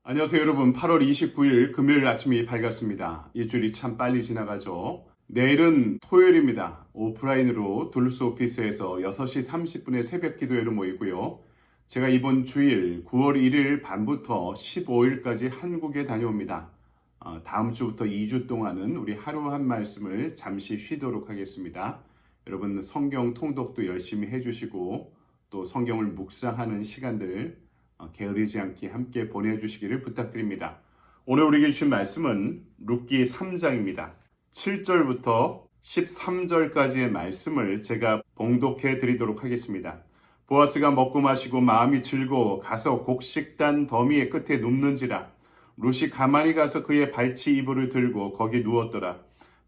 안녕하세요 여러분. 8월 29일 금요일 아침이 밝았습니다. 일주일이 참 빨리 지나가죠. 내일은 토요일입니다. 오프라인으로 둘스 오피스에서 6시 30분에 새벽 기도회로 모이고요. 제가 이번 주일 9월 1일 밤부터 15일까지 한국에 다녀옵니다. 다음 주부터 2주 동안은 우리 하루 한 말씀을 잠시 쉬도록 하겠습니다. 여러분 성경 통독도 열심히 해주시고 또 성경을 묵상하는 시간들 게으르지 않게 함께 보내주시기를 부탁드립니다. 오늘 우리에게 주신 말씀은 룻기 3장입니다. 7절부터 13절까지의 말씀을 제가 봉독해 드리도록 하겠습니다. 보아스가 먹고 마시고 마음이 즐거워 가서 곡식단 더미의 끝에 눕는지라. 룻이 가만히 가서 그의 발치 이불을 들고 거기 누웠더라.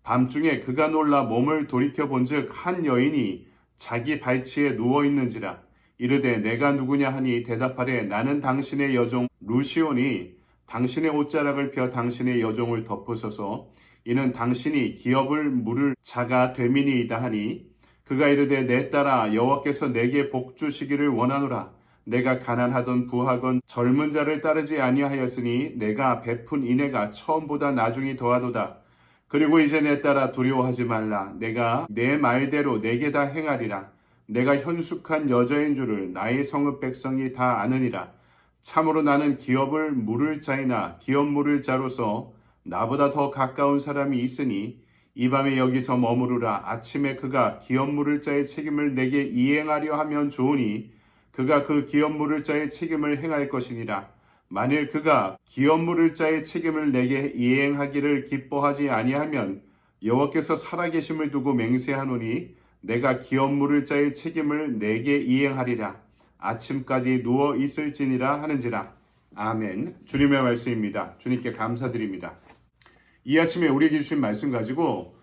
밤중에 그가 놀라 몸을 돌이켜 본즉 한 여인이 자기 발치에 누워 있는지라. 이르되 내가 누구냐 하니 대답하되 나는 당신의 여종 루시오니 당신의 옷자락을 펴 당신의 여종을 덮으소서. 이는 당신이 기업을 물을 자가 됨이니이다 하니 그가 이르되 내 딸아 여호와께서 내게 복 주시기를 원하노라. 내가 가난하던 부하건 젊은 자를 따르지 아니하였으니 내가 베푼 인애가 처음보다 나중이 더하도다. 그리고 이제 내 딸아 두려워하지 말라. 내가 내 말대로 내게 다 행하리라. 내가 현숙한 여자인 줄을 나의 성읍 백성이 다 아느니라. 참으로 나는 기업을 물을 자이나 기업 물을 자로서 나보다 더 가까운 사람이 있으니 이 밤에 여기서 머무르라. 아침에 그가 기업 물을 자의 책임을 내게 이행하려 하면 좋으니 그가 그 기업 물을 자의 책임을 행할 것이니라. 만일 그가 기업 물을 자의 책임을 내게 이행하기를 기뻐하지 아니하면 여호와께서 살아계심을 두고 맹세하노니 내가 기업 물을 자의 책임을 내게 이행하리라. 아침까지 누워 있을지니라 하는지라. 아멘. 주님의 말씀입니다. 주님께 감사드립니다. 이 아침에 우리에게 주신 말씀 가지고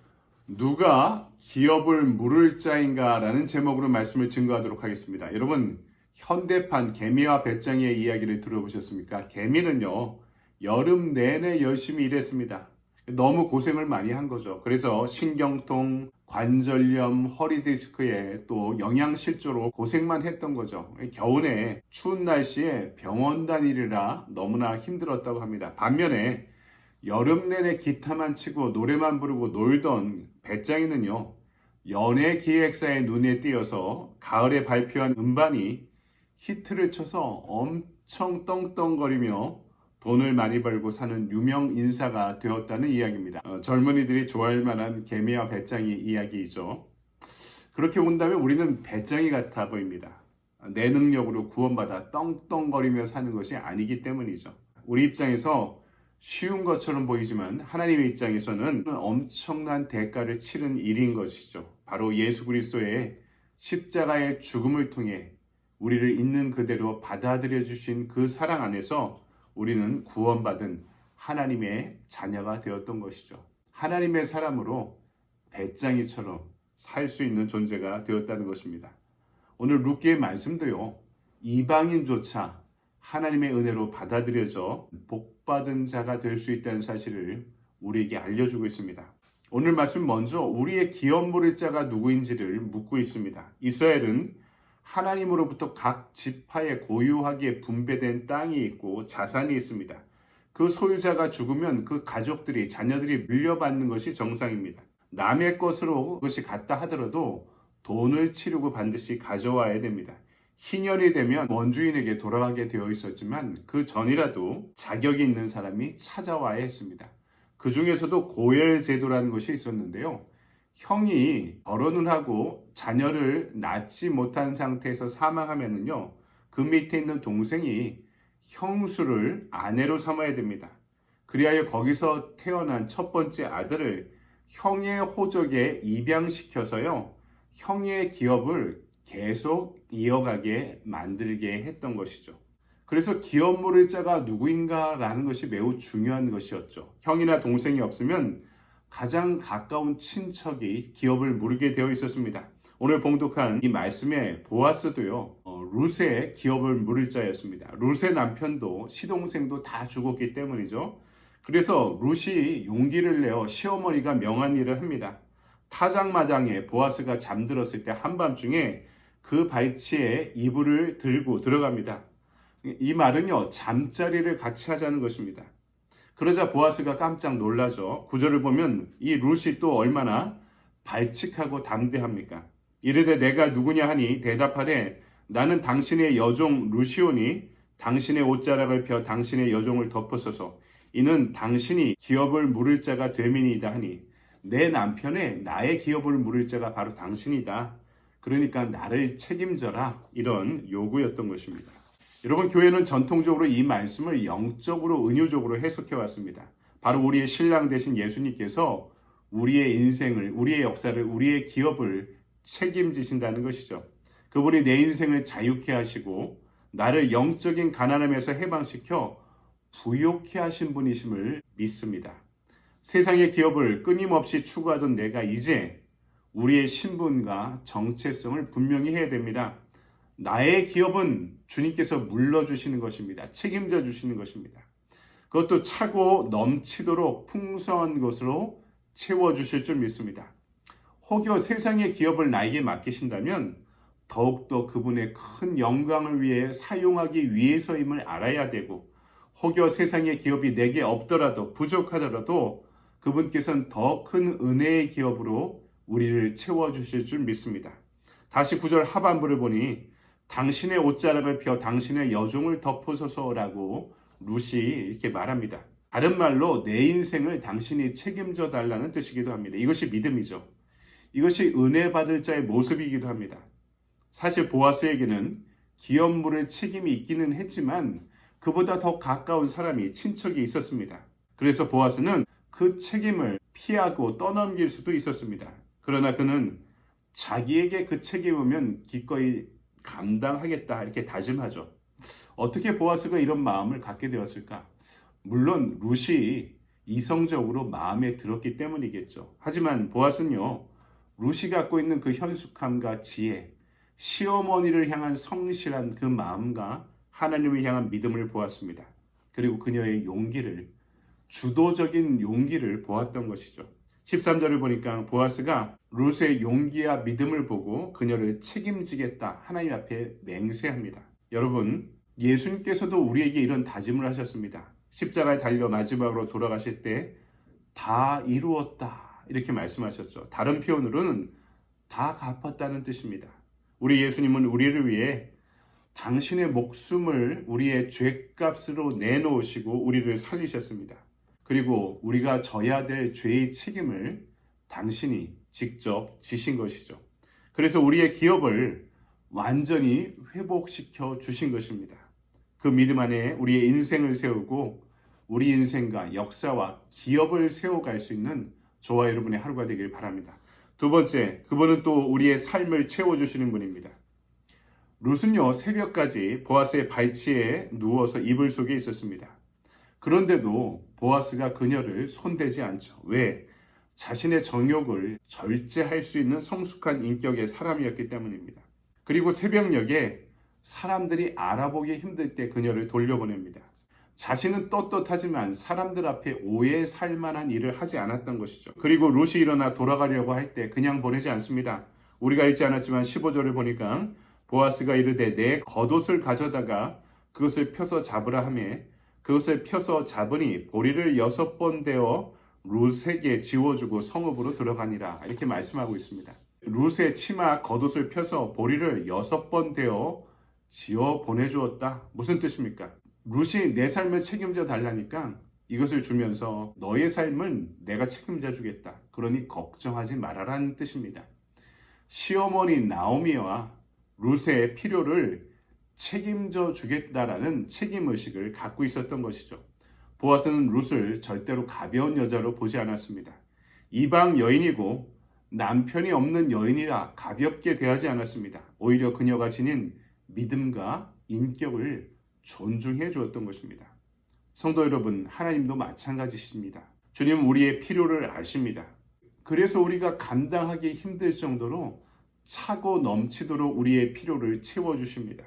누가 기업을 물을 자인가 라는 제목으로 말씀을 증거하도록 하겠습니다. 여러분 현대판 개미와 배짱이의 이야기를 들어보셨습니까? 개미는요 여름 내내 열심히 일했습니다. 너무 고생을 많이 한 거죠. 그래서 신경통, 관절염, 허리디스크에 또 영양실조로 고생만 했던 거죠. 겨우내 추운 날씨에 병원 다니느라 너무나 힘들었다고 합니다. 반면에 여름 내내 기타만 치고 노래만 부르고 놀던 배짱이는요 연예기획사의 눈에 띄어서 가을에 발표한 음반이 히트를 쳐서 엄청 떵떵거리며 돈을 많이 벌고 사는 유명 인사가 되었다는 이야기입니다. 젊은이들이 좋아할 만한 개미와 배짱이 이야기이죠. 그렇게 본다면 우리는 배짱이 같아 보입니다. 내 능력으로 구원받아 떵떵거리며 사는 것이 아니기 때문이죠. 우리 입장에서 쉬운 것처럼 보이지만 하나님의 입장에서는 엄청난 대가를 치른 일인 것이죠. 바로 예수 그리스도의 십자가의 죽음을 통해 우리를 있는 그대로 받아들여 주신 그 사랑 안에서 우리는 구원받은 하나님의 자녀가 되었던 것이죠. 하나님의 사람으로 배짱이처럼 살 수 있는 존재가 되었다는 것입니다. 오늘 룻기의 말씀도요. 이방인조차 하나님의 은혜로 받아들여져 복받은 자가 될 수 있다는 사실을 우리에게 알려주고 있습니다. 오늘 말씀 먼저 우리의 기업 물을 자가 누구인지를 묻고 있습니다. 이스라엘은 하나님으로부터 각 지파에 고유하게 분배된 땅이 있고 자산이 있습니다. 그 소유자가 죽으면 그 가족들이 자녀들이 물려받는 것이 정상입니다. 남의 것으로 그것이 같다 하더라도 돈을 치르고 반드시 가져와야 됩니다. 희년이 되면 원주인에게 돌아가게 되어 있었지만 그 전이라도 자격이 있는 사람이 찾아와야 했습니다. 그 중에서도 고엘 제도라는 것이 있었는데요. 형이 결혼을 하고 자녀를 낳지 못한 상태에서 사망하면은요, 그 밑에 있는 동생이 형수를 아내로 삼아야 됩니다. 그리하여 거기서 태어난 첫 번째 아들을 형의 호적에 입양시켜서요, 형의 기업을 계속 이어가게 만들게 했던 것이죠. 그래서 기업 물을 자가 누구인가라는 것이 매우 중요한 것이었죠. 형이나 동생이 없으면 가장 가까운 친척이 기업을 물게 되어 있었습니다. 오늘 봉독한 이 말씀에 보아스도요, 룻의 기업을 물을 자였습니다. 룻의 남편도 시동생도 다 죽었기 때문이죠. 그래서 룻이 용기를 내어 시어머니가 명한 일을 합니다. 타작마당에 보아스가 잠들었을 때 한밤중에 그 발치에 이불을 들고 들어갑니다. 이 말은요, 잠자리를 같이 하자는 것입니다. 그러자 보아스가 깜짝 놀라죠. 구절을 보면 이 룻이 또 얼마나 발칙하고 담대합니까? 이르되 내가 누구냐 하니 대답하되 나는 당신의 여종 룻이오니 당신의 옷자락을 펴 당신의 여종을 덮으소서. 이는 당신이 기업을 물을 자가 됨이니이다 하니 내 남편의 나의 기업을 물을 자가 바로 당신이다. 그러니까 나를 책임져라. 이런 요구였던 것입니다. 여러분, 교회는 전통적으로 이 말씀을 영적으로 은유적으로 해석해 왔습니다. 바로 우리의 신랑 되신 예수님께서 우리의 인생을, 우리의 역사를, 우리의 기업을 책임지신다는 것이죠. 그분이 내 인생을 자유케 하시고 나를 영적인 가난함에서 해방시켜 부욕케 하신 분이심을 믿습니다. 세상의 기업을 끊임없이 추구하던 내가 이제 우리의 신분과 정체성을 분명히 해야 됩니다. 나의 기업은 주님께서 물러주시는 것입니다. 책임져 주시는 것입니다. 그것도 차고 넘치도록 풍성한 것으로 채워주실 줄 믿습니다. 혹여 세상의 기업을 나에게 맡기신다면 더욱더 그분의 큰 영광을 위해 사용하기 위해서임을 알아야 되고, 혹여 세상의 기업이 내게 없더라도 부족하더라도 그분께서는 더 큰 은혜의 기업으로 우리를 채워주실 줄 믿습니다. 다시 9절 하반부를 보니 당신의 옷자락을 펴 당신의 여종을 덮으소서라고 룻이 이렇게 말합니다. 다른 말로 내 인생을 당신이 책임져 달라는 뜻이기도 합니다. 이것이 믿음이죠. 이것이 은혜 받을 자의 모습이기도 합니다. 사실 보아스에게는 기업 물을 책임이 있기는 했지만 그보다 더 가까운 사람이, 친척이 있었습니다. 그래서 보아스는 그 책임을 피하고 떠넘길 수도 있었습니다. 그러나 그는 자기에게 그 책임을 오면 기꺼이 감당하겠다 이렇게 다짐하죠. 어떻게 보아스가 이런 마음을 갖게 되었을까? 물론 룻이 이성적으로 마음에 들었기 때문이겠죠. 하지만 보아스는요, 룻이 갖고 있는 그 현숙함과 지혜, 시어머니를 향한 성실한 그 마음과 하나님을 향한 믿음을 보았습니다. 그리고 그녀의 용기를, 주도적인 용기를 보았던 것이죠. 13절을 보니까 보아스가 룻의 용기와 믿음을 보고 그녀를 책임지겠다 하나님 앞에 맹세합니다. 여러분, 예수님께서도 우리에게 이런 다짐을 하셨습니다. 십자가에 달려 마지막으로 돌아가실 때 다 이루었다 이렇게 말씀하셨죠. 다른 표현으로는 다 갚았다는 뜻입니다. 우리 예수님은 우리를 위해 당신의 목숨을 우리의 죄값으로 내놓으시고 우리를 살리셨습니다. 그리고 우리가 져야 될 죄의 책임을 당신이 직접 지신 것이죠. 그래서 우리의 기업을 완전히 회복시켜 주신 것입니다. 그 믿음 안에 우리의 인생을 세우고 우리 인생과 역사와 기업을 세워갈 수 있는 저와 여러분의 하루가 되길 바랍니다. 두 번째, 그분은 또 우리의 삶을 채워주시는 분입니다. 룻은요, 새벽까지 보아스의 발치에 누워서 이불 속에 있었습니다. 그런데도 보아스가 그녀를 손대지 않죠. 왜? 자신의 정욕을 절제할 수 있는 성숙한 인격의 사람이었기 때문입니다. 그리고 새벽녘에 사람들이 알아보기 힘들 때 그녀를 돌려보냅니다. 자신은 떳떳하지만 사람들 앞에 오해 살 만한 일을 하지 않았던 것이죠. 그리고 룻이 일어나 돌아가려고 할 때 그냥 보내지 않습니다. 우리가 읽지 않았지만 15절을 보니까 보아스가 이르되 내 겉옷을 가져다가 그것을 펴서 잡으라 하며 그것을 펴서 잡으니 보리를 6번 대어 룻에게 지워주고 성읍으로 들어가니라 이렇게 말씀하고 있습니다. 룻의 치마 겉옷을 펴서 보리를 6번 대어 지어 보내주었다. 무슨 뜻입니까? 룻이 내 삶을 책임져 달라니까 이것을 주면서 너의 삶은 내가 책임져 주겠다. 그러니 걱정하지 말아라는 뜻입니다. 시어머니 나오미와 룻의 필요를 책임져 주겠다라는 책임의식을 갖고 있었던 것이죠. 보아스는 룻을 절대로 가벼운 여자로 보지 않았습니다. 이방 여인이고 남편이 없는 여인이라 가볍게 대하지 않았습니다. 오히려 그녀가 지닌 믿음과 인격을 존중해 주었던 것입니다. 성도 여러분, 하나님도 마찬가지십니다. 주님은 우리의 필요를 아십니다. 그래서 우리가 감당하기 힘들 정도로 차고 넘치도록 우리의 필요를 채워주십니다.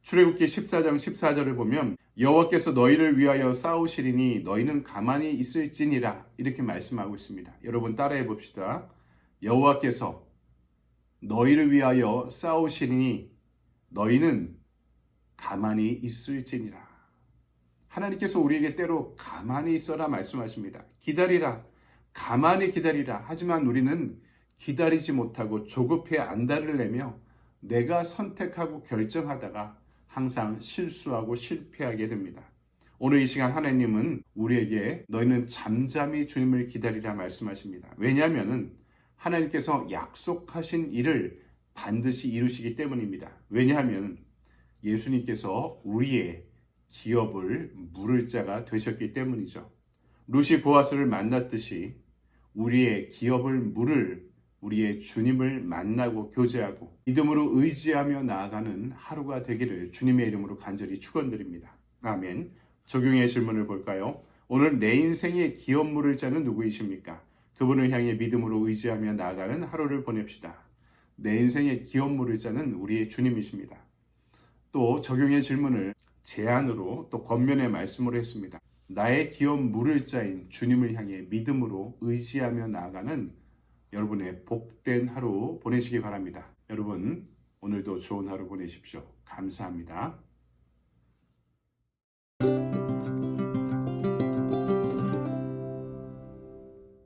출애굽기 14장 14절을 보면 여호와께서 너희를 위하여 싸우시리니 너희는 가만히 있을지니라 이렇게 말씀하고 있습니다. 여러분 따라해 봅시다. 여호와께서 너희를 위하여 싸우시리니 너희는 가만히 있을지니라. 하나님께서 우리에게 때로 가만히 있어라 말씀하십니다. 기다리라. 가만히 기다리라. 하지만 우리는 기다리지 못하고 조급해 안달을 내며 내가 선택하고 결정하다가 항상 실수하고 실패하게 됩니다. 오늘 이 시간 하나님은 우리에게 너희는 잠잠히 주님을 기다리라 말씀하십니다. 왜냐하면 하나님께서 약속하신 일을 반드시 이루시기 때문입니다. 왜냐하면 예수님께서 우리의 기업을 물을 자가 되셨기 때문이죠. 룻이 보아스를 만났듯이 우리의 기업을 물을 우리의 주님을 만나고 교제하고 믿음으로 의지하며 나아가는 하루가 되기를 주님의 이름으로 간절히 축원드립니다. 아멘. 적용의 질문을 볼까요? 오늘 내 인생의 기업 물을 자는 누구이십니까? 그분을 향해 믿음으로 의지하며 나아가는 하루를 보냅시다. 내 인생의 기업 물을 자는 우리의 주님이십니다. 또 적용의 질문을 제안으로 또 권면의 말씀으로 했습니다. 나의 기업 물을 자인 주님을 향해 믿음으로 의지하며 나아가는 여러분의 복된 하루 보내시기 바랍니다. 여러분 오늘도 좋은 하루 보내십시오. 감사합니다.